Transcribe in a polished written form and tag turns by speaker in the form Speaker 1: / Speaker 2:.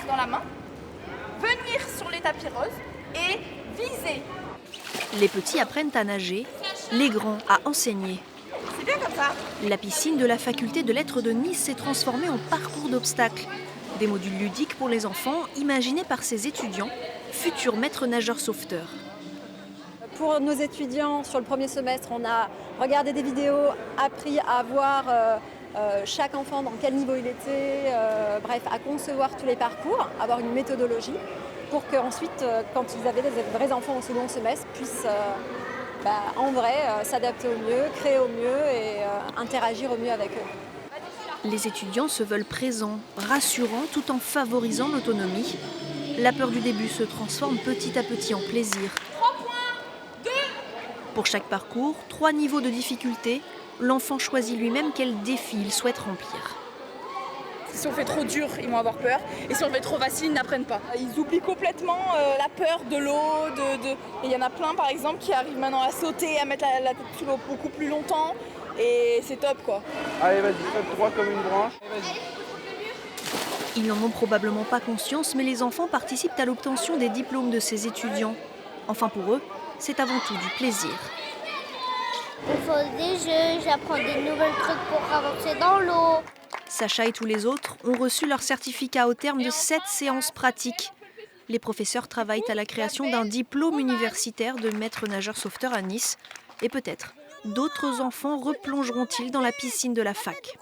Speaker 1: verre dans la main, venir sur les tapis roses et viser.
Speaker 2: Les petits apprennent à nager, les grands à enseigner.
Speaker 1: C'est bien comme ça.
Speaker 2: La piscine de la faculté de lettres de Nice s'est transformée en parcours d'obstacles. Des modules ludiques pour les enfants, imaginés par ces étudiants, futurs maîtres nageurs sauveteurs.
Speaker 3: Pour nos étudiants, sur le premier semestre, on a regardé des vidéos, appris à voir chaque enfant dans quel niveau il était, bref, à concevoir tous les parcours, avoir une méthodologie pour qu'ensuite, quand ils avaient des vrais enfants au second semestre, puissent en vrai s'adapter au mieux, créer au mieux et interagir au mieux avec eux.
Speaker 2: Les étudiants se veulent présents, rassurants, tout en favorisant l'autonomie. La peur du début se transforme petit à petit en plaisir.
Speaker 1: 3 points, 2.
Speaker 2: Pour chaque parcours, 3 niveaux de difficulté. L'enfant choisit lui-même quel défi il souhaite remplir.
Speaker 1: Si on fait trop dur, ils vont avoir peur. Et si on fait trop facile, ils n'apprennent pas. Ils oublient complètement la peur de l'eau. Et il y en a plein, par exemple, qui arrivent maintenant à sauter, à mettre la tête sous l'eau beaucoup plus longtemps. Et c'est top, quoi.
Speaker 4: Allez, vas-y, saute droit comme une branche.
Speaker 2: Ils n'en ont probablement pas conscience, mais les enfants participent à l'obtention des diplômes de ces étudiants. Enfin, pour eux, c'est avant tout du plaisir.
Speaker 5: On fait des jeux, j'apprends des nouvelles trucs pour avancer dans l'eau.
Speaker 2: Sacha et tous les autres ont reçu leur certificat au terme de 7 séances pratiques. Les professeurs travaillent à la création d'un diplôme universitaire de maître nageur sauveteur à Nice. Et peut-être, d'autres enfants replongeront-ils dans la piscine de la fac.